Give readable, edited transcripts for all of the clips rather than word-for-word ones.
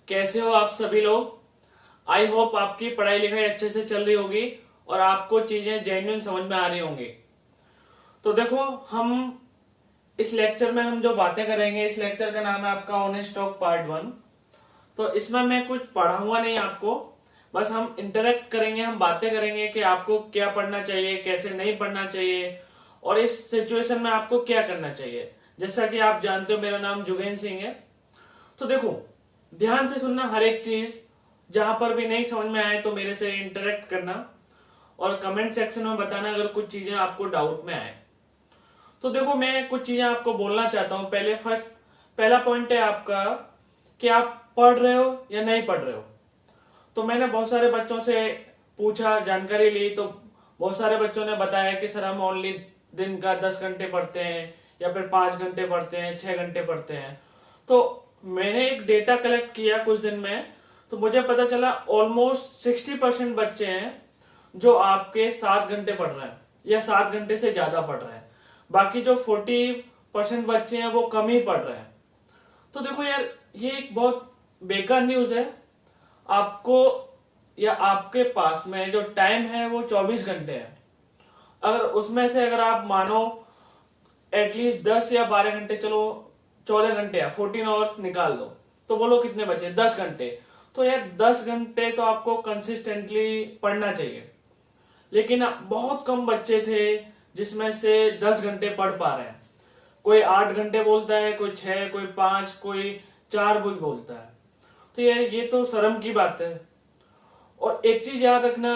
कैसे हो आप सभी लोग। आई होप आपकी पढ़ाई लिखाई अच्छे से चल रही होगी और आपको चीजें जेन्युइन समझ में आ रही होंगी। तो देखो, हम इस लेक्चर में हम जो बातें करेंगे, इस लेक्चर का नाम है आपका ऑनेस्ट टॉक पार्ट 1। तो इसमें मैं कुछ पढ़ाऊंगा नहीं आपको, बस हम इंटरेक्ट करेंगे, हम बातें करेंगे कि आपको क्या पढ़ना चाहिए, कैसे नहीं पढ़ना चाहिए और इस सिचुएशन में आपको क्या करना चाहिए। जैसा कि आप जानते हो, मेरा नाम जुगेन सिंह है। तो देखो, ध्यान से सुनना हर एक चीज। जहां पर भी नहीं समझ में आए तो मेरे से इंटरेक्ट करना और कमेंट सेक्शन में बताना अगर कुछ चीजें आपको डाउट में आए। तो देखो, मैं कुछ चीजें आपको बोलना चाहता हूं। पहला पॉइंट है आपका कि आप पढ़ रहे हो या नहीं पढ़ रहे हो। तो मैंने बहुत सारे बच्चों से पूछा, जानकारी ली, तो बहुत सारे बच्चों ने बताया कि सर हम ओनली दिन का 10 घंटे पढ़ते हैं या फिर 5 घंटे पढ़ते हैं, 6 घंटे पढ़ते हैं। तो मैंने एक डेटा कलेक्ट किया कुछ दिन में, तो मुझे पता चला ऑलमोस्ट 60% बच्चे हैं जो आपके 7 घंटे पढ़ रहे हैं या 7 घंटे से ज्यादा पढ़ रहे हैं। बाकी जो 40% बच्चे हैं वो कम ही पढ़ रहे हैं। तो देखो यार, ये एक बहुत बेकार न्यूज है। आपको या आपके पास में जो टाइम है वो 24 घंटे है। अगर उसमें से अगर आप मानो एटलीस्ट 10 या 12 घंटे, चलो 14 घंटे या 14 आवर्स निकाल दो, तो बोलो कितने बचे? 10 घंटे। तो यार 10 घंटे तो आपको कंसिस्टेंटली पढ़ना चाहिए। लेकिन बहुत कम बच्चे थे जिसमें से 10 घंटे पढ़ पा रहे हैं। कोई 8 घंटे बोलता है, कोई 6, कोई 5, कोई 4 भी बोलता है। तो यार ये तो शर्म की बात है। और एक चीज याद रखना,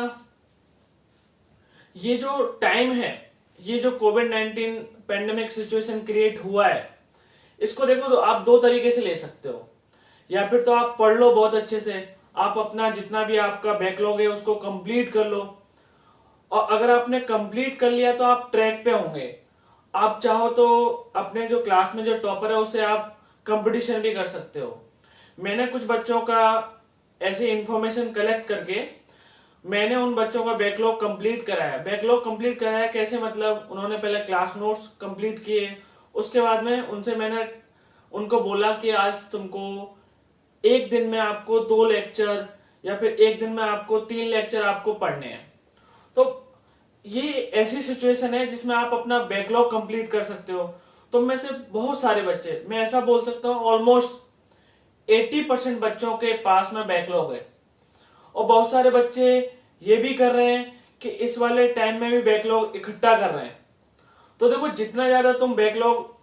ये जो टाइम है, ये जो कोविड-19 पेंडेमिक सिचुएशन क्रिएट हुआ है, इसको देखो तो आप दो तरीके से ले सकते हो। या फिर तो आप पढ़ लो बहुत अच्छे से, आप अपना जितना भी आपका बैकलॉग है उसको कंप्लीट कर लो। और अगर आपने कंप्लीट कर लिया तो आप ट्रैक पे होंगे। आप चाहो तो अपने जो क्लास में जो टॉपर है उससे आप कंपटीशन भी कर सकते हो। मैंने कुछ बच्चों का ऐसी इंफॉर्मेशन कलेक्ट करके मैंने उन बच्चों का बैकलॉग कंप्लीट कराया। बैकलॉग कंप्लीट कराया कैसे? मतलब उन्होंने पहले क्लास नोट्स कंप्लीट किए, उसके बाद में उनसे मैंने उनको बोला कि आज तुमको एक दिन में आपको 2 लेक्चर या फिर एक दिन में आपको 3 लेक्चर आपको पढ़ने हैं। तो ये ऐसी सिचुएशन है जिसमें आप अपना बैकलॉग कंप्लीट कर सकते हो। तो में से बहुत सारे बच्चे, मैं ऐसा बोल सकता हूँ ऑलमोस्ट 80% बच्चों के पास में बैकलॉग है। और बहुत सारे बच्चे ये भी कर रहे हैं कि इस वाले टाइम में भी बैकलॉग इकट्ठा कर रहे हैं। तो देखो, जितना ज्यादा तुम बैकलॉग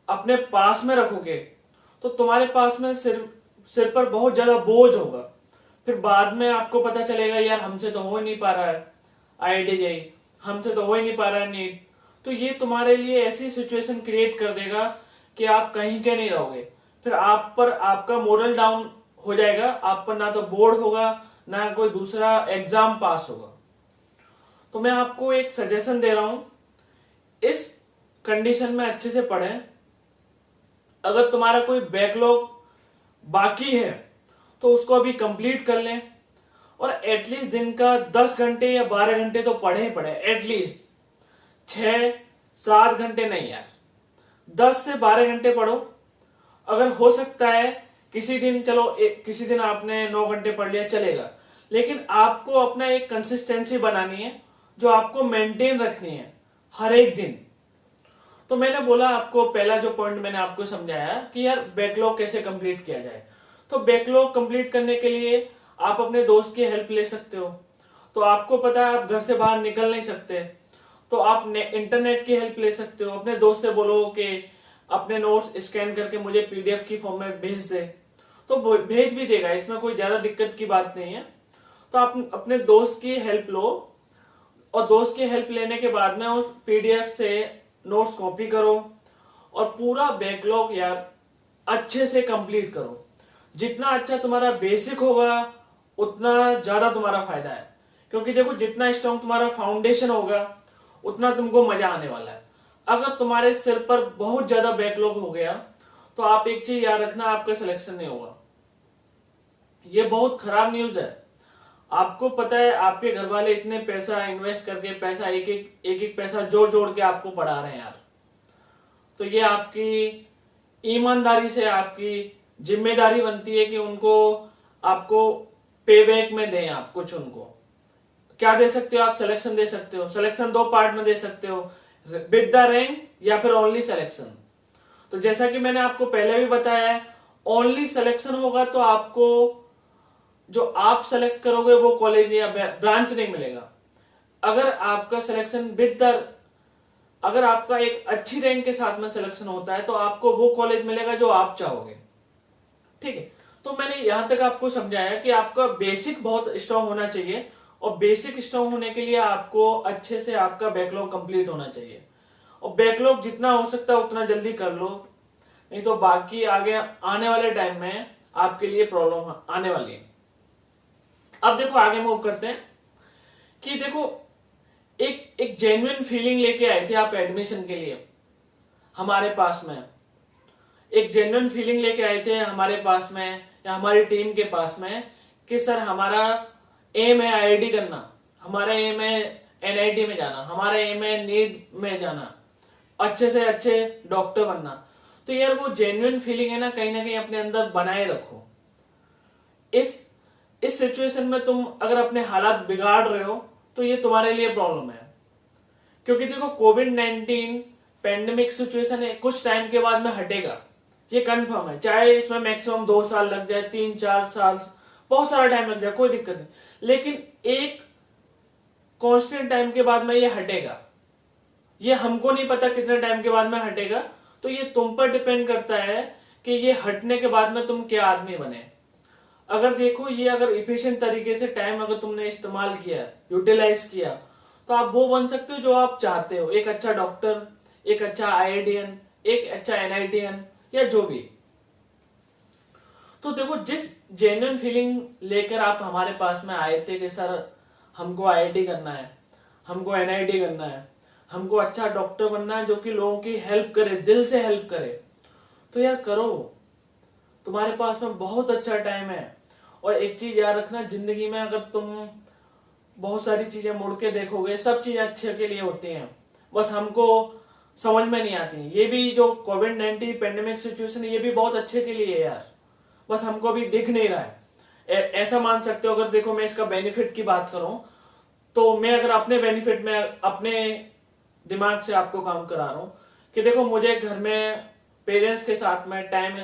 अपने पास में रखोगे तो तुम्हारे पास में सिर पर बहुत ज्यादा बोझ होगा। फिर बाद में आपको पता चलेगा यार हमसे तो हो ही नहीं पा रहा है IIT, हमसे तो हो ही नहीं पा रहा है नीट। तो ये तुम्हारे लिए ऐसी सिचुएशन क्रिएट कर देगा कि आप कहीं के नहीं रहोगे। फिर आप पर आपका मोरल डाउन हो जाएगा। आप पर ना तो बोर्ड होगा ना कोई दूसरा एग्जाम पास होगा। तो मैं आपको एक सजेशन दे रहा हूं, इस कंडीशन में अच्छे से पढ़ें। अगर तुम्हारा कोई बैकलॉग बाकी है तो उसको अभी कंप्लीट कर लें और एटलीस्ट दिन का 10 घंटे या 12 घंटे तो पढ़े ही पढ़े। एटलीस्ट 6-7 घंटे नहीं यार, 10 से 12 घंटे पढ़ो। अगर हो सकता है किसी दिन, चलो किसी दिन आपने 9 घंटे पढ़ लिया चलेगा, लेकिन आपको अपना एक कंसिस्टेंसी बनानी है जो आपको मेंटेन रखनी है हर एक दिन। तो मैंने बोला आपको, पहला जो पॉइंट मैंने आपको समझाया कि यार बैकलॉग कैसे कंप्लीट किया जाए। तो बैकलॉग कंप्लीट करने के लिए आप अपने दोस्त की हेल्प ले सकते हो। तो आपको पता है आप घर से बाहर निकल नहीं सकते, तो आप इंटरनेट की हेल्प ले सकते हो। अपने दोस्त से बोलो कि अपने नोट्स स्कैन करके मुझे PDF की फॉर्म में भेज दे, तो वो भेज भी देगा। इसमें कोई ज्यादा दिक्कत की बात नहीं है। तो आप अपने दोस्त की हेल्प लो और दोस्त की हेल्प लेने के बाद में उस PDF से नोट्स कॉपी करो और पूरा बैकलॉग यार अच्छे से कंप्लीट करो। जितना अच्छा तुम्हारा बेसिक होगा उतना ज्यादा तुम्हारा फायदा है। क्योंकि देखो, जितना स्ट्रॉन्ग तुम्हारा फाउंडेशन होगा उतना तुमको मजा आने वाला है। अगर तुम्हारे सिर पर बहुत ज्यादा बैकलॉग हो गया तो आप एक चीज याद रखना, आपका सिलेक्शन नहीं होगा। ये बहुत खराब न्यूज है। आपको पता है आपके घर वाले इतने पैसा इन्वेस्ट करके, पैसा एक एक पैसा जोड़ जोड़ के आपको पढ़ा रहे हैं यार। तो ये आपकी ईमानदारी से, आपकी जिम्मेदारी बनती है कि उनको आपको पे बैक में दें। आप कुछ उनको क्या दे सकते हो, आप सिलेक्शन दे सकते हो। सिलेक्शन दो पार्ट में दे सकते हो, विद द रैंक या फिर ओनली सिलेक्शन। तो जैसा कि मैंने आपको पहले भी बताया है, ओनली सिलेक्शन होगा तो आपको जो आप सेलेक्ट करोगे वो कॉलेज या ब्रांच नहीं मिलेगा। अगर आपका सिलेक्शन विद द, अगर आपका एक अच्छी रैंक के साथ में सिलेक्शन होता है तो आपको वो कॉलेज मिलेगा जो आप चाहोगे। ठीक है, तो मैंने यहां तक आपको समझाया कि आपका बेसिक बहुत स्ट्रांग होना चाहिए, और बेसिक स्ट्रांग होने के लिए आपको अच्छे से आपका बैकलॉग कंप्लीट होना चाहिए, और बैकलॉग जितना हो सकता है उतना जल्दी कर लो, नहीं तो बाकी आगे आने वाले टाइम में आपके लिए प्रॉब्लम आने वाली है। अब देखो आगे मूव करते हैं कि देखो एक जेन्युइन फीलिंग लेके आए थे आप एडमिशन के लिए हमारे पास में, एक जेन्युइन फीलिंग लेके आए थे हमारे पास में या हमारी टीम के पास में कि सर हमारा एम है आईआईटी करना, हमारा एम है एनआईटी में जाना, हमारा एम है नीट में जाना, अच्छे से अच्छे डॉक्टर बनना। तो यार वो जेन्युइन फीलिंग है ना कहीं अपने अंदर बनाए रखो। इस सिचुएशन में तुम अगर अपने हालात बिगाड़ रहे हो तो ये तुम्हारे लिए प्रॉब्लम है, क्योंकि देखो कोविड-19 पेंडेमिक सिचुएशन है, कुछ टाइम के बाद में हटेगा, ये कंफर्म है। चाहे इसमें मैक्सिमम 2 साल लग जाए, 3-4 साल, बहुत सारा टाइम लग जाए, कोई दिक्कत नहीं, लेकिन एक कांस्टेंट टाइम के बाद में ये हटेगा। ये हमको नहीं पता कितने टाइम के बाद में हटेगा, तो ये तुम पर डिपेंड करता है कि ये हटने के बाद में तुम क्या आदमी बने। अगर देखो ये अगर इफिशिएंट तरीके से टाइम अगर तुमने इस्तेमाल किया, यूटिलाइज किया, तो आप वो बन सकते हो जो आप चाहते हो, एक अच्छा डॉक्टर, एक अच्छा आईआईटीएन, एक अच्छा एनआईटीएन या जो भी। तो देखो जिस जेन्युइन फीलिंग लेकर आप हमारे पास में आए थे कि सर हमको आईआईटी करना है, हमको एनआईटी करना है, हमको अच्छा डॉक्टर बनना है जो कि लोगों की हेल्प करे, दिल से हेल्प करे, तो यार करो, तुम्हारे पास में बहुत अच्छा टाइम है। और एक चीज याद रखना, जिंदगी में अगर तुम बहुत सारी चीजें मुड़ के देखोगे, सब चीजें अच्छे के लिए होती हैं, बस हमको समझ में नहीं आती। ये भी जो कोविड-19 पेंडेमिक सिचुएशन है ये भी बहुत अच्छे के लिए है यार, बस हमको अभी दिख नहीं रहा है। ऐसा मान सकते हो, अगर देखो मैं इसका बेनिफिट की बात करूं तो मैं अगर अपने बेनिफिट में अपने दिमाग से आपको काम करा रहा हूं कि देखो मुझे घर में पेरेंट्स के साथ में टाइम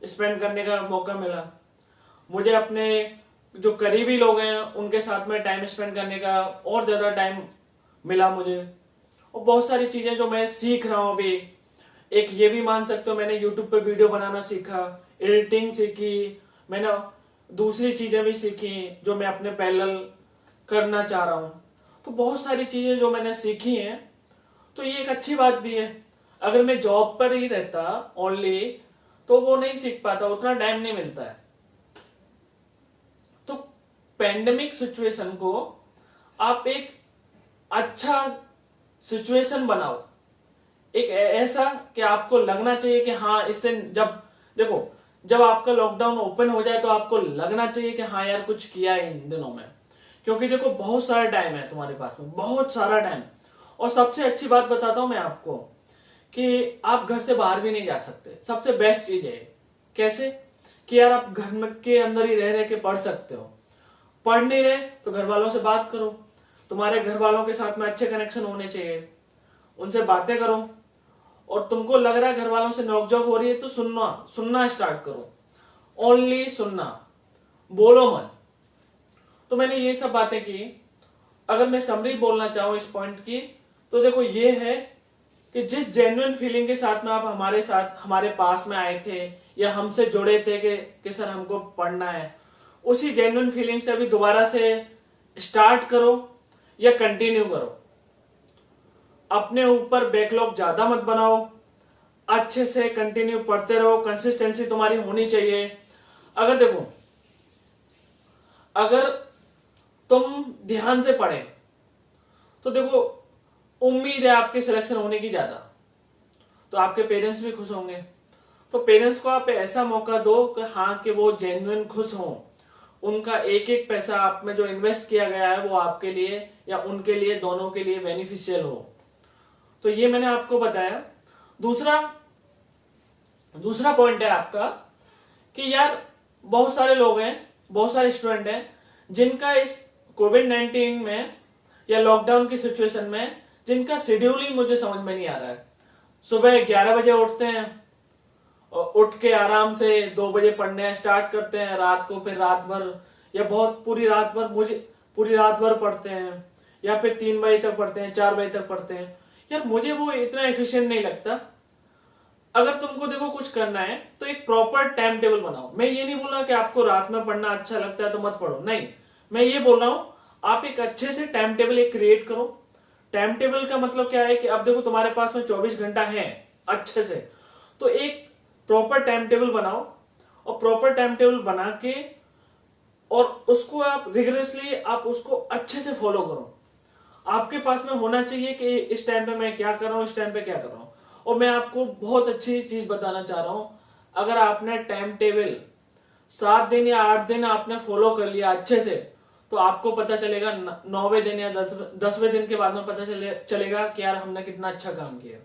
स्पेंड करने का मौका मिला, मुझे अपने जो करीबी लोग हैं उनके साथ में टाइम स्पेंड करने का और ज्यादा टाइम मिला मुझे, और बहुत सारी चीजें जो मैं सीख रहा हूं अभी। एक ये भी मान सकते हो मैंने यूट्यूब पे वीडियो बनाना सीखा, एडिटिंग सीखी, मैंने दूसरी चीजें भी सीखी जो मैं अपने पैरेलल करना चाह रहा हूं। तो बहुत सारी चीजें जो मैंने सीखी हैं, तो ये एक अच्छी बात भी है। अगर मैं जॉब पर ही रहता ओनली तो वो नहीं सीख पाता, उतना टाइम नहीं मिलता है। तो पेंडेमिक सिचुएशन को आप एक अच्छा सिचुएशन बनाओ, एक ऐसा कि आपको लगना चाहिए कि हाँ इससे, जब देखो जब आपका लॉकडाउन ओपन हो जाए तो आपको लगना चाहिए कि हाँ यार कुछ किया है इन दिनों में, क्योंकि देखो बहुत सारा टाइम है तुम्हारे पास में, बहुत सारा टाइम। और सबसे अच्छी बात बताता हूं मैं आपको कि आप घर से बाहर भी नहीं जा सकते। सबसे बेस्ट चीज है कैसे कि यार आप घर में के अंदर ही रह के पढ़ सकते हो। पढ़ नहीं रहे तो घर वालों से बात करो, तुम्हारे घर वालों के साथ में अच्छे कनेक्शन होने चाहिए, उनसे बातें करो। और तुमको लग रहा है घर वालों से नोकझोंक हो रही है तो सुनना स्टार्ट करो, ओनली सुनना, बोलो मत। तो मैंने ये सब बातें की। अगर मैं समरी बोलना चाहूं इस पॉइंट की तो देखो ये है कि जिस जेन्युइन फीलिंग के साथ में आप हमारे पास में आए थे या हमसे जुड़े थे कि सर हमको पढ़ना है, उसी जेन्युइन फीलिंग से अभी दोबारा से स्टार्ट करो या कंटिन्यू करो। अपने ऊपर बैकलॉग ज्यादा मत बनाओ, अच्छे से कंटिन्यू पढ़ते रहो, कंसिस्टेंसी तुम्हारी होनी चाहिए। अगर देखो अगर तुम ध्यान से पढ़े तो देखो उम्मीद है आपके सिलेक्शन होने की ज्यादा, तो आपके पेरेंट्स भी खुश होंगे। तो पेरेंट्स को आप ऐसा मौका दो कि हाँ कि वो जेन्युइन खुश हों, उनका एक एक पैसा आप में जो इन्वेस्ट किया गया है वो आपके लिए या उनके लिए, दोनों के लिए बेनिफिशियल हो। तो ये मैंने आपको बताया। दूसरा पॉइंट है आपका कि यार बहुत सारे लोग हैं, बहुत सारे स्टूडेंट हैं जिनका इस कोविड-19 में या लॉकडाउन की सिचुएशन में जिनका शेड्यूल ही मुझे समझ में नहीं आ रहा है। सुबह 11 बजे उठते हैं और उठ के आराम से 2 बजे पढ़ने स्टार्ट करते हैं, रात को फिर रात भर या बहुत पूरी रात भर पढ़ते हैं, या फिर 3 बजे तक पढ़ते हैं, 4 बजे तक पढ़ते हैं। यार मुझे वो इतना एफिशिएंट नहीं लगता। अगर तुमको देखो कुछ करना है तो एक प्रॉपर टाइम टेबल बनाओ। मैं ये नहीं बोल रहा कि आपको रात में पढ़ना अच्छा लगता है तो मत पढ़ो, नहीं, मैं ये बोल रहा हूं आप एक अच्छे से टाइम टेबल एक क्रिएट करो। टाइम टेबल का मतलब क्या है कि अब देखो तुम्हारे पास में 24 घंटा है अच्छे से, तो एक प्रॉपर टाइम टेबल बनाओ और प्रॉपर टाइम टेबल बना के और उसको आप रिगरसली आप उसको अच्छे से फॉलो करो। आपके पास में होना चाहिए कि इस टाइम पे मैं क्या कर रहा हूं, इस टाइम पे क्या कर रहा हूं। और मैं आपको बहुत अच्छी चीज बताना चाह रहा हूं, अगर आपने टाइम टेबल 7 दिन या 8 दिन आपने फॉलो कर लिया अच्छे से, तो आपको पता चलेगा 9वें दिन या 10वें दिन के बाद में पता चलेगा कि यार हमने कितना अच्छा काम किया।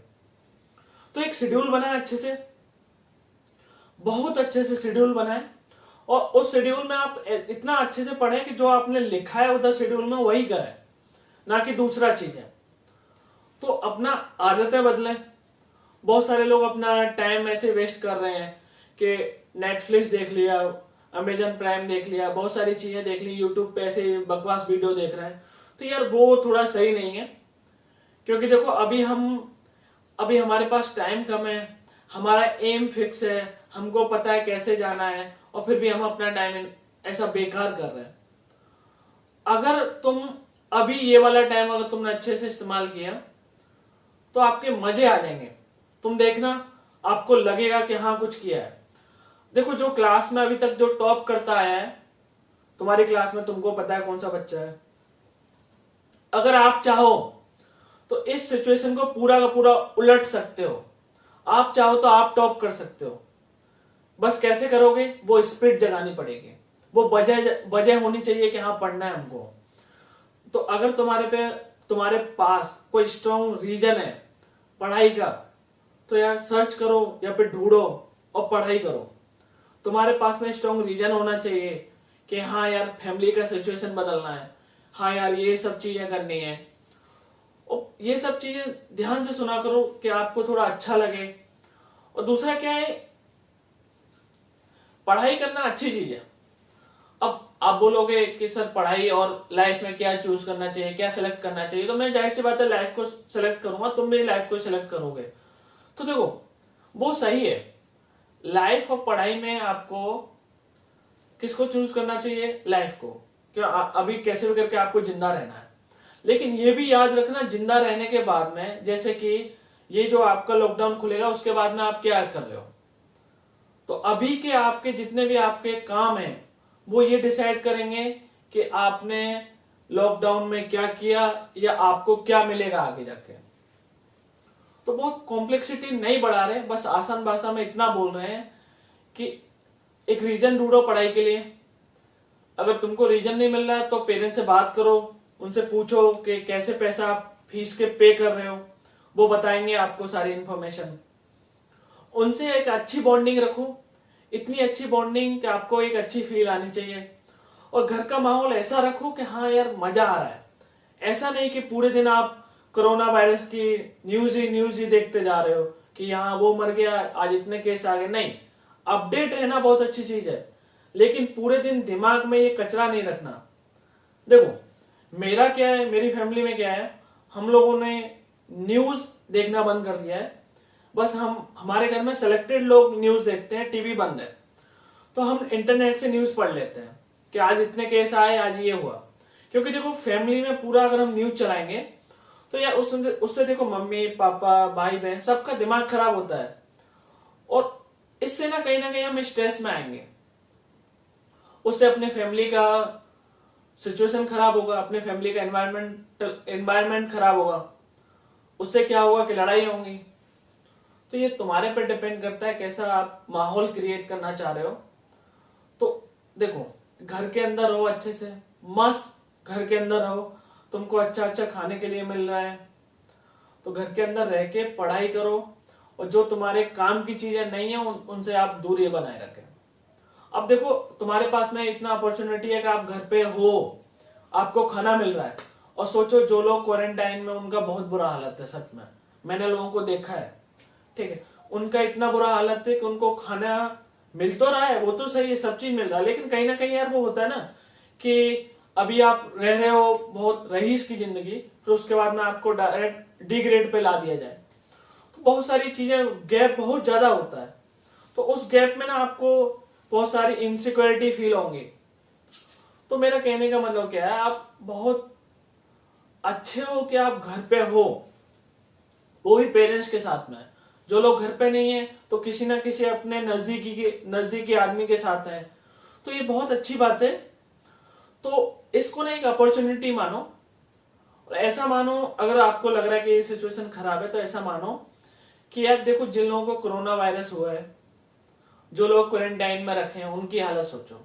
तो एक शेड्यूल बनाए अच्छे से, बहुत अच्छे से शेड्यूल बनाए और उस शेड्यूल में आप इतना अच्छे से पढ़े कि जो आपने लिखा है उधर शेड्यूल में वही करें, ना कि दूसरा चीज है। तो अपना आदतें बदलें। बहुत सारे लोग अपना टाइम ऐसे वेस्ट कर रहे हैं कि नेटफ्लिक्स देख लिया, अमेजन प्राइम देख लिया, बहुत सारी चीजें देख ली, यूट्यूब पे ऐसे बकवास वीडियो देख रहे हैं। तो यार वो थोड़ा सही नहीं है, क्योंकि देखो अभी हमारे पास टाइम कम है, हमारा एम फिक्स है, हमको पता है कैसे जाना है, और फिर भी हम अपना टाइम ऐसा बेकार कर रहे हैं। अगर तुम अभी ये वाला टाइम अगर तुमने अच्छे से इस्तेमाल किया तो आपके मजे आ जाएंगे। तुम देखना, आपको लगेगा कि हाँ कुछ किया है। देखो जो क्लास में अभी तक जो टॉप करता आया है तुम्हारी क्लास में, तुमको पता है कौन सा बच्चा है। अगर आप चाहो तो इस सिचुएशन को पूरा का पूरा उलट सकते हो। आप चाहो तो आप टॉप कर सकते हो। बस कैसे करोगे, वो स्पिरिट जगानी पड़ेगी, वो वजह होनी चाहिए कि हाँ पढ़ना है हमको। तो अगर तुम्हारे पास कोई स्ट्रॉन्ग रीजन है पढ़ाई का, तो यार सर्च करो या फिर ढूंढो और पढ़ाई करो। तुम्हारे पास में स्ट्रॉन्ग रीजन होना चाहिए कि हाँ यार फैमिली का सिचुएशन बदलना है, हाँ यार ये सब चीजें करनी है, और ये सब चीजें ध्यान से सुना करो कि आपको थोड़ा अच्छा लगे। और दूसरा क्या है, पढ़ाई करना अच्छी चीज है। अब आप बोलोगे कि सर पढ़ाई और लाइफ में क्या चूज करना चाहिए, क्या सेलेक्ट करना चाहिए, तो मैं जाहिर सी बात है लाइफ को सेलेक्ट करूंगा, तुम भी लाइफ को सेलेक्ट करोगे। तो देखो वो सही है, लाइफ और पढ़ाई में आपको किसको चूज करना चाहिए, लाइफ को। क्यों, अभी कैसे भी करके आपको जिंदा रहना है। लेकिन ये भी याद रखना, जिंदा रहने के बाद में, जैसे कि ये जो आपका लॉकडाउन खुलेगा उसके बाद में आप क्या कर रहे हो, तो अभी के आपके जितने भी आपके काम हैं वो ये डिसाइड करेंगे कि आपने लॉकडाउन में क्या किया या आपको क्या मिलेगा आगे जाके। तो बहुत कॉम्प्लेक्सिटी नहीं बढ़ा रहे, बस आसान भाषा में इतना बोल रहे हैं कि एक रीजन ढूंढो पढ़ाई के लिए। अगर तुमको रीजन नहीं मिल रहा है तो पेरेंट्स से बात करो, उनसे पूछो कि कैसे पैसा आप फीस के पे कर रहे हो, वो बताएंगे आपको सारी इंफॉर्मेशन। उनसे एक अच्छी बॉन्डिंग रखो, इतनी अच्छी बॉन्डिंग कि आपको एक अच्छी फील आनी चाहिए। और घर का माहौल ऐसा रखो कि हाँ यार मजा आ रहा है। ऐसा नहीं कि पूरे दिन आप कोरोना वायरस की न्यूज ही देखते जा रहे हो कि यहाँ वो मर गया, आज इतने केस आ गए। नहीं, अपडेट रहना बहुत अच्छी चीज है, लेकिन पूरे दिन दिमाग में ये कचरा नहीं रखना। देखो मेरा क्या है, मेरी फैमिली में क्या है, हम लोगों ने न्यूज देखना बंद कर दिया है। बस हमारे घर में सेलेक्टेड लोग न्यूज देखते हैं, टीवी बंद है, तो हम इंटरनेट से न्यूज पढ़ लेते हैं कि आज इतने केस आए, आज ये हुआ। क्योंकि देखो फैमिली में पूरा अगर हम न्यूज चलाएंगे तो यार उससे देखो मम्मी पापा भाई बहन सबका दिमाग खराब होता है, और इससे ना कहीं हम स्ट्रेस में आएंगे। उससे अपने फैमिली का सिचुएशन खराब होगा, अपने फैमिली का एनवायरमेंट खराब होगा, उससे क्या होगा कि लड़ाई होंगी। तो ये तुम्हारे पर डिपेंड करता है कैसा आप माहौल क्रिएट करना चाह रहे हो। तो देखो घर के अंदर रहो, अच्छे से मस्त घर के अंदर रहो, तुमको अच्छा अच्छा खाने के लिए मिल रहा है, तो घर के अंदर रह के पढ़ाई करो, और जो तुम्हारे काम की चीजें नहीं है उनसे आप दूरी बनाए रखें। अब देखो तुम्हारे पास में इतना अपॉर्चुनिटी है कि आप घर पे हो, आपको खाना मिल रहा है, और सोचो जो लोग क्वारंटाइन में उनका बहुत बुरा हालत है, सच में मैंने लोगों को देखा है, ठीक है, उनका इतना बुरा हालत है कि उनको खाना मिल तो रहा है, वो तो सही है, सब चीज मिल रहा है, लेकिन कहीं ना कहीं यार वो होता है ना कि अभी आप रह रहे हो बहुत रईस की जिंदगी, फिर उसके बाद में आपको डायरेक्ट डी ग्रेड पे ला दिया जाए, तो बहुत सारी चीजें गैप बहुत ज्यादा होता है, तो उस गैप में ना आपको बहुत सारी इनसिक्योरिटी फील होंगी। तो मेरा कहने का मतलब क्या है, आप बहुत अच्छे हो कि आप घर पे हो, वो भी पेरेंट्स के साथ में। जो लोग घर पे नहीं है तो किसी ना किसी अपने नजदीकी आदमी के साथ है, तो ये बहुत अच्छी बात है। तो इसको ना एक अपॉर्चुनिटी मानो, और ऐसा मानो अगर आपको लग रहा है कि ये सिचुएशन खराब है तो ऐसा मानो कि यार देखो जिन लोगों को कोरोना वायरस हुआ है, जो लोग क्वारंटाइन में रखे हैं, उनकी हालत सोचो।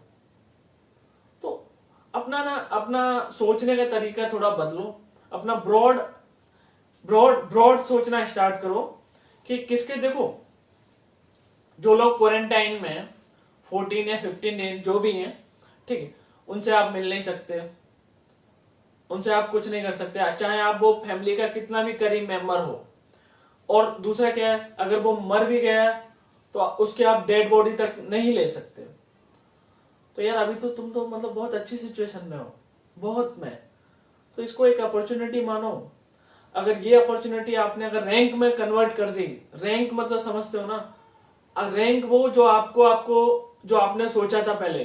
तो अपना सोचने का तरीका थोड़ा बदलो, अपना ब्रॉड सोचना स्टार्ट करो कि किसके, देखो जो लोग क्वारंटाइन में 14 या 15 दिन जो भी हैं, ठीक है, उनसे आप मिल नहीं सकते, उनसे आप कुछ नहीं कर सकते, चाहे आप वो फैमिली का कितना भी करीब मेंबर हो। और दूसरा क्या है, अगर वो मर भी गया तो उसके आप डेड बॉडी तक नहीं ले सकते। तो यार अभी तो तुम तो मतलब बहुत अच्छी सिचुएशन में हो, बहुत में, तो इसको एक अपॉर्चुनिटी मानो। अगर ये अपॉर्चुनिटी आपने अगर रैंक में कन्वर्ट कर दी, रैंक मतलब समझते हो ना, रैंक वो जो आपको जो आपने सोचा था पहले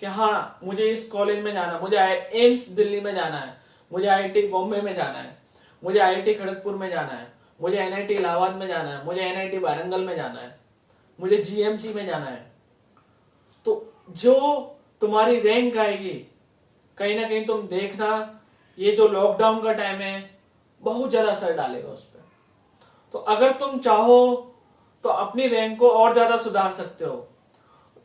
कि हाँ मुझे इस कॉलेज में जाना, मुझे एम्स दिल्ली में जाना है, मुझे आईआईटी बॉम्बे में जाना है, मुझे आईआईटी खड़गपुर में जाना है, मुझे एनआईटी इलाहाबाद में जाना है, मुझे एनआईटी वारंगल में जाना है, मुझे जीएमसी में जाना है। तो जो तुम्हारी रैंक आएगी, कहीं ना कहीं तुम देखना ये जो लॉकडाउन का टाइम है बहुत ज्यादा असर डालेगा उस पर। तो अगर तुम चाहो तो अपनी रैंक को और ज्यादा सुधार सकते हो,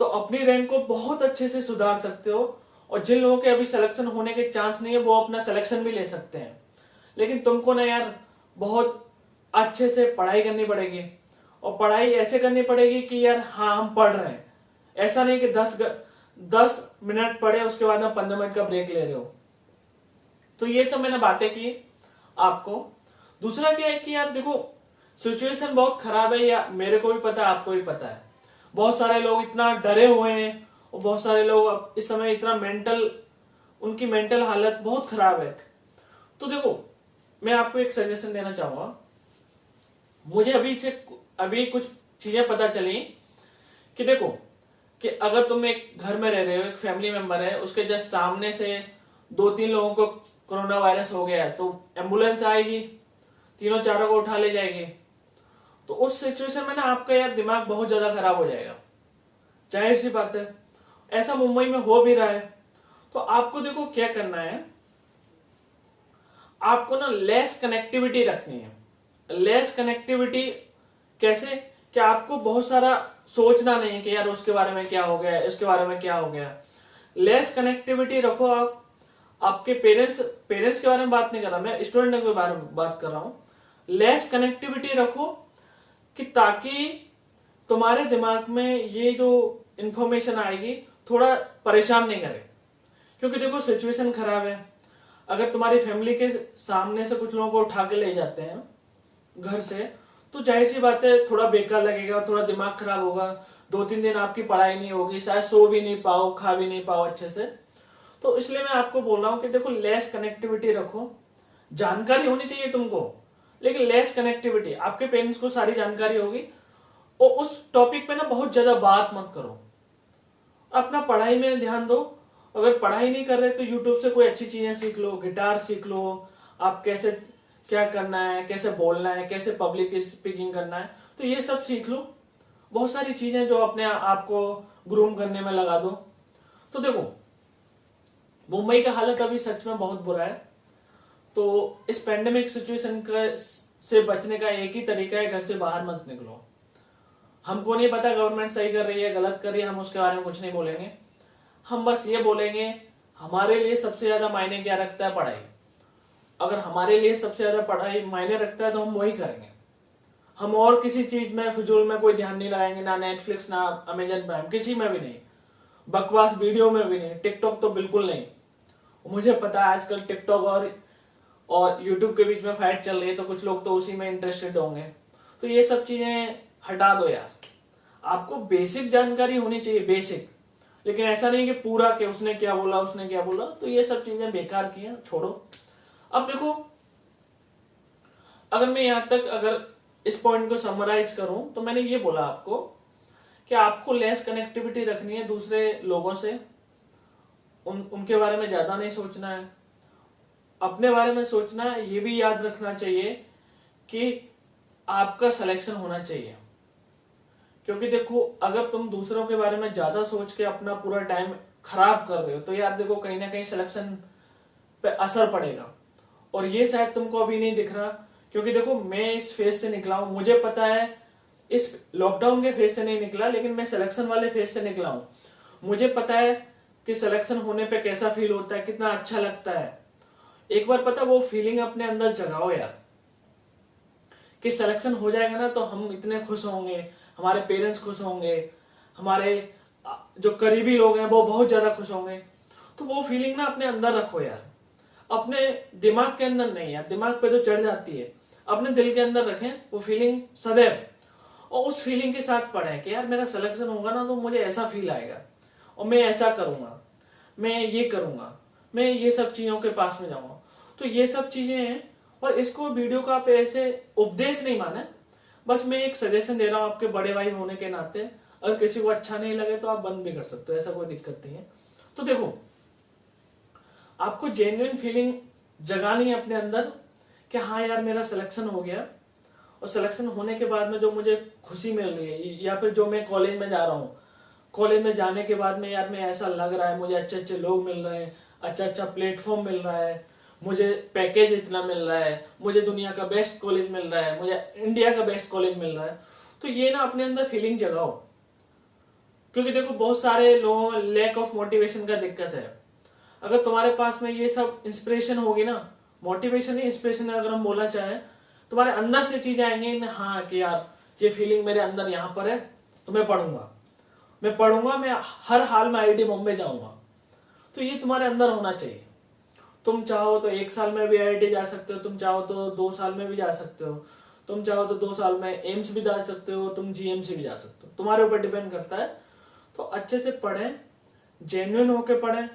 तो अपनी रैंक को बहुत अच्छे से सुधार सकते हो, और जिन लोगों के अभी सिलेक्शन होने के चांस नहीं है वो अपना सिलेक्शन भी ले सकते हैं। लेकिन तुमको ना यार बहुत अच्छे से पढ़ाई करनी पड़ेगी, और पढ़ाई ऐसे करनी पड़ेगी कि यार हाँ हम पढ़ रहे हैं, ऐसा नहीं कि 10 मिनट पढ़े उसके बाद में 15 मिनट का ब्रेक ले रहे हो। तो ये सब मैंने बातें की आपको। दूसरा क्या है कि यार देखो सिचुएशन बहुत खराब है, या मेरे को भी पता है, आपको भी पता है, बहुत सारे लोग इतना डरे हुए हैं, और बहुत सारे लोग इस समय इतना उनकी मेंटल हालत बहुत खराब है। तो देखो मैं आपको एक सजेशन देना चाहूंगा। मुझे अभी कुछ चीजें पता चली कि देखो कि अगर तुम एक घर में रह रहे हो, एक फैमिली मेंबर है, उसके जस्ट सामने से 2-3 लोगों को कोरोना वायरस हो गया है, तो एम्बुलेंस आएगी, तीनों चारों को उठा ले जाएगी। तो उस सिचुएशन में ना आपका यार दिमाग बहुत ज्यादा खराब हो जाएगा, जाहिर सी बात है, ऐसा मुंबई में हो भी रहा है। तो आपको देखो क्या करना है, आपको ना लेस कनेक्टिविटी रखनी है। लेस कनेक्टिविटी कैसे, कि आपको बहुत सारा सोचना नहीं है कि यार उसके बारे में क्या हो गया, इसके बारे में क्या हो गया। लेस कनेक्टिविटी रखो। आप आपके पेरेंट्स के बारे में बात नहीं कर रहा मैं, स्टूडेंट के बारे में बात कर रहा हूं। लेस कनेक्टिविटी रखो कि ताकि तुम्हारे दिमाग में ये जो इंफॉर्मेशन आएगी थोड़ा परेशान नहीं करे। क्योंकि देखो सिचुएशन खराब है, अगर तुम्हारी फैमिली के सामने से कुछ लोगों को उठा के ले जाते हैं घर से, तो जाहिर सी बात है थोड़ा बेकार लगेगा, थोड़ा दिमाग खराब होगा, 2-3 दिन आपकी पढ़ाई नहीं होगी, शायद सो भी नहीं पाओ, खा भी नहीं पाओ अच्छे से। तो इसलिए मैं आपको बोल रहा हूं कि देखो लेस कनेक्टिविटी रखो। जानकारी होनी चाहिए तुमको, लेकिन लेस कनेक्टिविटी, आपके पेरेंट्स को सारी जानकारी होगी, और उस टॉपिक पे ना बहुत ज्यादा बात मत करो, अपना पढ़ाई में ध्यान दो। अगर पढ़ाई नहीं कर रहे तो यूट्यूब से कोई अच्छी चीजें सीख लो, गिटार सीख लो, आप कैसे क्या करना है, कैसे बोलना है, कैसे पब्लिक स्पीकिंग करना है, तो ये सब सीख लो। बहुत सारी चीजें जो अपने आपको ग्रूम करने में लगा दो। तो देखो मुंबई का हालत अभी सच में बहुत बुरा है, तो इस पेंडेमिक सिचुएशन से बचने का एक ही तरीका है, घर से बाहर मत निकलो। हमको नहीं पता गवर्नमेंट सही कर रही है गलत कर रही है, हम उसके बारे में कुछ नहीं बोलेंगे। हम बस ये बोलेंगे हमारे लिए सबसे ज्यादा मायने क्या रखता है, पढ़ाई। अगर हमारे लिए सबसे ज्यादा पढ़ाई मायने रखता है तो हम वही करेंगे। हम और किसी चीज में फिजूल में कोई ध्यान नहीं लगाएंगे, ना नेटफ्लिक्स, ना अमेजन प्राइम, किसी में भी नहीं। बकवास वीडियो में भी नहीं, टिकटॉक तो बिल्कुल नहीं। मुझे पता है आजकल टिकटॉक और यूट्यूब के बीच में फाइट चल रही है, तो कुछ लोग तो उसी में इंटरेस्टेड होंगे। तो ये सब चीजें हटा दो यार, आपको बेसिक जानकारी होनी चाहिए, बेसिक। लेकिन ऐसा नहीं कि पूरा कि उसने क्या बोला उसने क्या बोला, तो ये सब चीजें बेकार की हैं, छोड़ो। अब देखो, अगर मैं यहां तक अगर इस पॉइंट को समराइज करूं तो मैंने ये बोला आपको कि आपको लेस कनेक्टिविटी रखनी है दूसरे लोगों से, उनके बारे में ज्यादा नहीं सोचना है, अपने बारे में सोचना है। ये भी याद रखना चाहिए कि आपका सिलेक्शन होना चाहिए, क्योंकि देखो अगर तुम दूसरों के बारे में ज्यादा सोच के अपना पूरा टाइम खराब कर रहे हो तो यार देखो कहीं ना कहीं सिलेक्शन पे असर पड़ेगा। और ये शायद तुमको अभी नहीं दिख रहा, क्योंकि देखो मैं इस फेज से निकला हूं, मुझे पता है, इस लॉकडाउन के फेज से नहीं निकला लेकिन मैं सिलेक्शन वाले फेज से निकला हूं। मुझे पता है कि सिलेक्शन होने पे कैसा फील होता है, कितना अच्छा लगता है। एक बार पता वो फीलिंग अपने अंदर जगाओ यार, कि सिलेक्शन हो जाएगा ना तो हम इतने खुश होंगे, हमारे पेरेंट्स खुश होंगे, हमारे जो करीबी लोग हैं वो बहुत ज्यादा खुश होंगे। तो वो फीलिंग ना अपने अंदर रखो यार, अपने दिमाग के अंदर नहीं यार, दिमाग पे तो चढ़ जाती है, अपने दिल के अंदर रखें वो फीलिंग सदैव। और उस फीलिंग के साथ पढ़ें कि यार मेरा सिलेक्शन होगा ना तो मुझे ऐसा फील आएगा, और मैं ऐसा करूंगा, मैं ये करूंगा, मैं ये सब चीजों के पास में जाऊंगा। तो ये सब चीजें हैं, और इसको वीडियो का आप ऐसे उपदेश नहीं माने, बस मैं एक सजेशन दे रहा हूं आपके बड़े भाई होने के नाते। अगर किसी को अच्छा नहीं लगे तो आप बंद भी कर सकते हो, ऐसा कोई दिक्कत नहीं है। तो देखो, आपको जेन्युइन फीलिंग जगानी है अपने अंदर कि हाँ यार मेरा सिलेक्शन हो गया, और सिलेक्शन होने के बाद में जो मुझे खुशी मिल रही है, या फिर जो मैं कॉलेज में जा रहा हूँ, कॉलेज में जाने के बाद में यार मैं ऐसा लग रहा है, मुझे अच्छे अच्छे लोग मिल रहे हैं, अच्छा अच्छा प्लेटफॉर्म मिल रहा है, मुझे पैकेज इतना मिल रहा है, मुझे दुनिया का बेस्ट कॉलेज मिल रहा है, मुझे इंडिया का बेस्ट कॉलेज मिल रहा है। तो ये ना अपने अंदर फीलिंग जगाओ, क्योंकि देखो बहुत सारे लोगों में लैक ऑफ मोटिवेशन का दिक्कत है। अगर तुम्हारे पास में ये सब इंस्पिरेशन होगी ना, मोटिवेशन ही इंस्पिरेशन अगर हम बोलना चाहें, तुम्हारे अंदर से चीजें आएंगी ना, हाँ कि यार ये फीलिंग मेरे अंदर यहाँ पर है, तो मैं पढ़ूंगा, मैं हर हाल में आईआईटी बॉम्बे जाऊंगा। तो ये तुम्हारे अंदर होना चाहिए। तुम चाहो तो 1 साल में भी आईआईटी जा सकते हो, तुम चाहो तो 2 साल में भी जा सकते हो, तुम चाहो तो 2 साल में एम्स भी जा सकते हो, तुम जीएमसी भी जा सकते हो, तुम्हारे ऊपर डिपेंड करता है। तो अच्छे से पढ़ें, जेन्युइन होके पढ़ें।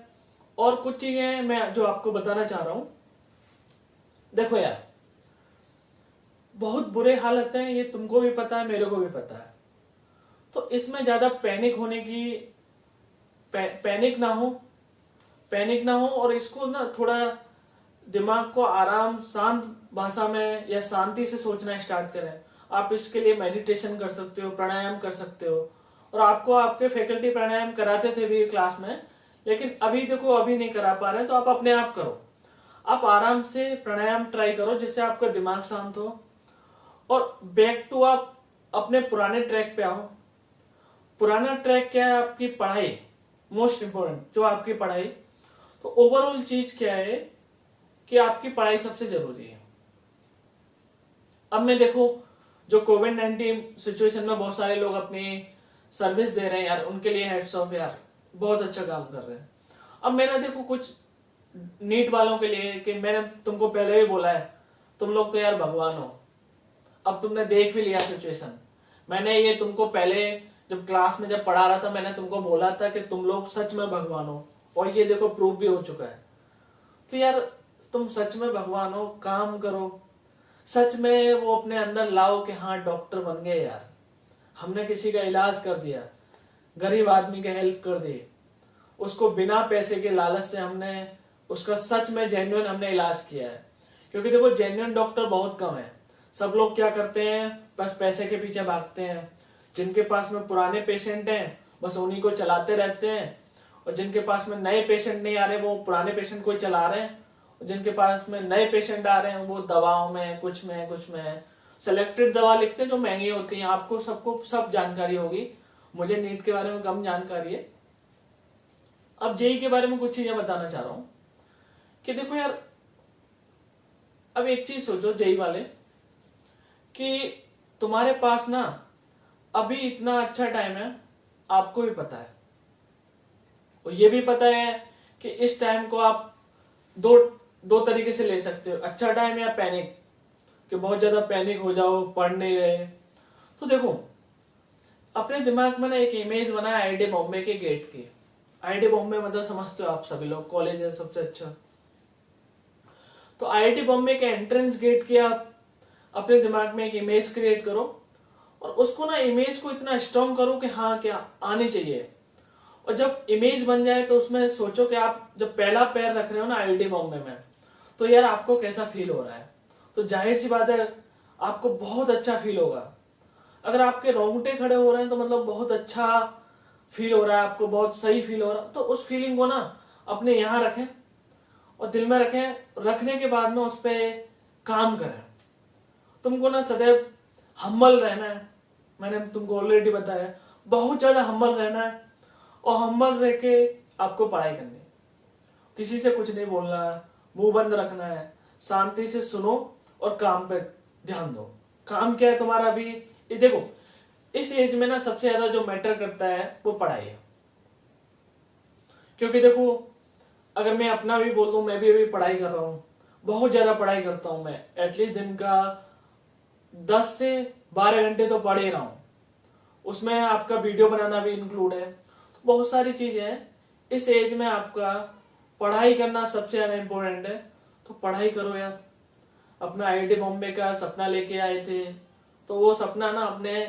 और कुछ चीजें मैं जो आपको बताना चाह रहा हूं, देखो यार बहुत बुरे हालत हैं, ये तुमको भी पता है, मेरे को भी पता है। तो इसमें ज्यादा पैनिक होने की पैनिक ना हो, और इसको ना थोड़ा दिमाग को आराम, शांत भाषा में या शांति से सोचना स्टार्ट करें। आप इसके लिए मेडिटेशन कर सकते हो, प्राणायाम कर सकते हो, और आपको आपके फैकल्टी प्राणायाम कराते थे भी क्लास में, लेकिन अभी देखो अभी नहीं करा पा रहे, तो आप अपने आप करो। आप आराम से प्राणायाम ट्राई करो जिससे आपका दिमाग शांत हो, और बैक टू आप अपने पुराने ट्रैक पे आओ। पुराना ट्रैक क्या है? आपकी पढ़ाई, मोस्ट इंपोर्टेंट जो आपकी पढ़ाई। तो ओवरऑल चीज क्या है कि आपकी पढ़ाई सबसे जरूरी है। अब मैं देखो जो कोविड-19 सिचुएशन में बहुत सारे लोग अपनी सर्विस दे रहे हैं यार, उनके लिए हेड्स ऑफ यार, बहुत अच्छा काम कर रहे हैं। अब मेरा देखो कुछ नीट वालों के लिए कि मैंने तुमको पहले भी बोला है, तुम लोग तो यार भगवान हो। अब तुमने देख भी लिया सिचुएशन। मैंने ये तुमको पहले जब क्लास में जब पढ़ा रहा था, मैंने तुमको बोला था कि तुम लोग सच में भगवान हो, और ये देखो प्रूफ भी हो चुका है। तो यार तुम सच में भगवान हो, काम करो, सच में वो अपने अंदर लाओ कि हाँ डॉक्टर बन गए यार, हमने किसी का इलाज कर दिया, गरीब आदमी की हेल्प कर दी, उसको बिना पैसे के लालच से हमने उसका सच में जेन्युइन हमने इलाज किया है। क्योंकि देखो जेन्युइन डॉक्टर बहुत कम है, सब लोग क्या करते हैं, बस पैसे के पीछे भागते हैं। जिनके पास में पुराने पेशेंट हैं बस उन्हीं को चलाते रहते हैं, और जिनके पास में नए पेशेंट नहीं आ रहे वो पुराने पेशेंट को ही चला रहे हैं, और जिनके पास में नए पेशेंट आ रहे हैं वो दवाओं में कुछ में सेलेक्टेड दवा लिखते हैं जो महंगी होती हैं। आपको सबको सब जानकारी होगी, मुझे नीट के बारे में कम जानकारी है। अब जेई के बारे में कुछ चीजें बताना चाह रहा हूं कि देखो यार, अब एक चीज सोचो जेई वाले, कि तुम्हारे पास ना अभी इतना अच्छा टाइम है, आपको भी पता है, और ये भी पता है कि इस टाइम को आप दो दो तरीके से ले सकते हो, अच्छा टाइम या पैनिक, कि बहुत ज्यादा पैनिक हो जाओ, पढ़ नहीं रहे। तो देखो अपने दिमाग में ना एक इमेज बना है आईआईटी बॉम्बे के गेट की। आईआईटी बॉम्बे मतलब समझते हो आप सभी लोग, कॉलेज है सबसे अच्छा। तो आईआईटी बॉम्बे के एंट्रेंस गेट की आप अपने दिमाग में एक इमेज क्रिएट करो और उसको ना इमेज को इतना स्ट्रॉन्ग करो कि हाँ क्या आनी चाहिए। और जब इमेज बन जाए तो उसमें सोचो कि आप जब पहला पैर रख रहे हो ना आईआईटी बॉम्बे में, तो यार आपको कैसा फील हो रहा है। तो जाहिर सी बात है आपको बहुत अच्छा फील होगा। अगर आपके रोंगटे खड़े हो रहे हैं तो मतलब बहुत अच्छा फील हो रहा है, आपको बहुत सही फील हो रहा है। तो उस फीलिंग को ना अपने यहाँ रखें और दिल में रखें। रखने के बाद में उस पर काम करें। तुमको ना सदैव हम्बल रहना है, मैंने तुमको ऑलरेडी बताया, बहुत ज्यादा हम्बल रहना है। और हम्बल रह के आपको पढ़ाई करनी है, किसी से कुछ नहीं बोलना है, मुंह बंद रखना है, शांति से सुनो और काम पे ध्यान दो। काम क्या है तुम्हारा अभी, ये देखो इस एज में ना सबसे ज्यादा जो मैटर करता है वो पढ़ाई है। क्योंकि देखो अगर मैं अपना भी बोल दूं, मैं भी अभी पढ़ाई कर रहा हूं, बहुत ज्यादा पढ़ाई करता हूं मैं। एटलीस्ट दिन का 10 से 12 घंटे तो पढ़ ही रहा हूं, उसमें आपका वीडियो बनाना भी इंक्लूड है। तो बहुत सारी चीजें हैं। इस एज में आपका पढ़ाई करना सबसे ज्यादा इंपॉर्टेंट है। तो पढ़ाई करो यार। अपना आईआईटी बॉम्बे का सपना लेके आए थे, तो वो सपना ना अपने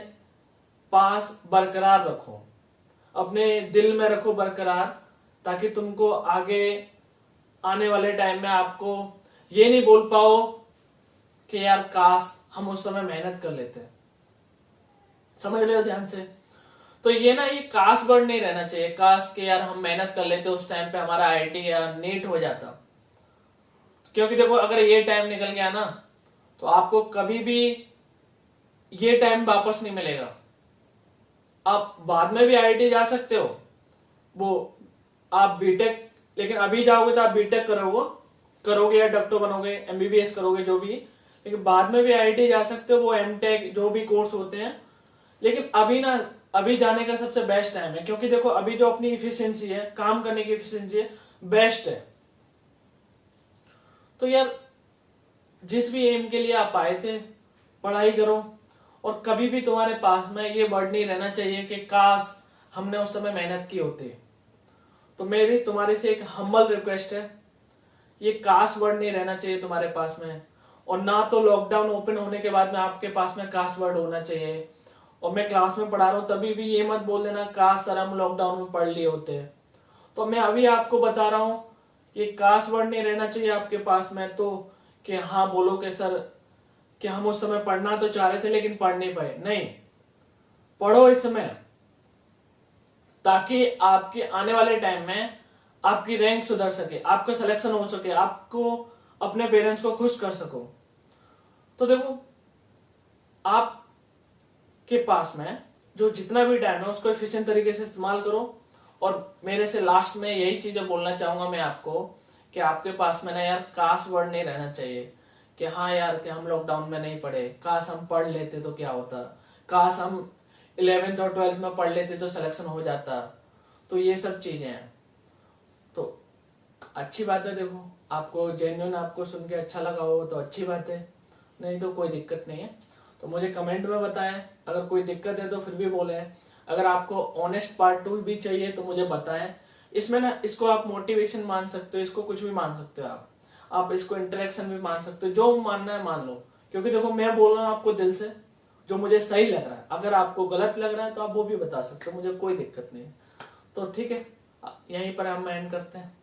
पास बरकरार रखो, अपने दिल में रखो बरकरार, ताकि तुमको आगे आने वाले टाइम में आपको ये नहीं बोल पाओ कि यार काश हम उस समय मेहनत कर लेते। समझ रहे हो ध्यान से। तो ये ना ये काश वर्ड नहीं रहना चाहिए, काश के यार हम मेहनत कर लेते उस टाइम पे हमारा आईआईटी या नीट हो जाता। क्योंकि देखो अगर ये टाइम निकल गया ना तो आपको कभी भी ये टाइम वापस नहीं मिलेगा। आप बाद में भी आईआईटी जा सकते हो, वो आप बीटेक, लेकिन अभी जाओगे तो आप बीटेक करोगे या डॉक्टर बनोगे, एमबीबीएस करोगे जो भी, लेकिन बाद में भी आईआईटी जा सकते हो, वो एमटेक जो भी कोर्स होते हैं। लेकिन अभी ना अभी जाने का सबसे बेस्ट टाइम है, क्योंकि देखो अभी जो अपनी इफिशियंसी है, काम करने की इफिशियंसी है, बेस्ट है। तो यार जिस भी एम के लिए आप आए थे पढ़ाई करो। और कभी भी तुम्हारे पास में ये वर्ड नहीं रहना चाहिए कि काश हमने उस समय मेहनत की होती। तो मेरी तुम्हारे से एक हम्बल रिक्वेस्ट है, ये काश वर्ड नहीं रहना चाहिए तुम्हारे पास में। और ना तो लॉकडाउन ओपन होने के बाद में आपके पास में काश वर्ड होना चाहिए। और मैं क्लास में पढ़ा रहा हूं तभी भी ये मत बोल देना काश सर हम लॉकडाउन में पढ़ लिए होते। तो मैं अभी आपको बता रहा हूं ये काश वर्ड नहीं रहना चाहिए आपके पास में। तो कि हाँ बोलो कि सर कि हम उस समय पढ़ना तो चाह रहे थे लेकिन पढ़ नहीं पाए। नहीं, पढ़ो इस समय, ताकि आपके आने वाले टाइम में आपकी रैंक सुधर सके, आपका सिलेक्शन हो सके, आपको अपने पेरेंट्स को खुश कर सको। तो देखो आप के पास में जो जितना भी टाइम है उसको एफिशिएंट तरीके से इस्तेमाल करो। और मेरे से लास्ट में यही चीजें बोलना चाहूंगा मैं आपको कि आपके पास में ना यार काश वर्ड नहीं रहना चाहिए कि हाँ यार कि हम लॉकडाउन में नहीं पढ़े, काश हम पढ़ लेते तो क्या होता, काश हम 11th और 12th में पढ़ लेते तो सिलेक्शन हो जाता। तो ये सब चीजें हैं। तो अच्छी बात है, देखो आपको जेन्युइन आपको सुन के अच्छा लगा हो तो अच्छी बात है, नहीं तो कोई दिक्कत नहीं है। तो मुझे कमेंट में बताएं, अगर कोई दिक्कत है तो फिर भी बोलें। अगर आपको ऑनेस्ट पार्ट 2 भी चाहिए तो मुझे बताएं। इसमें ना इसको आप मोटिवेशन मान सकते हो, इसको कुछ भी मान सकते हो आप इसको इंटरेक्शन भी मान सकते हो, जो मानना है मान लो। क्योंकि देखो मैं बोल रहा हूँ आपको दिल से, जो मुझे सही लग रहा है। अगर आपको गलत लग रहा है तो आप वो भी बता सकते हो, मुझे कोई दिक्कत नहीं। तो ठीक है, यहीं पर हम एंड करते हैं।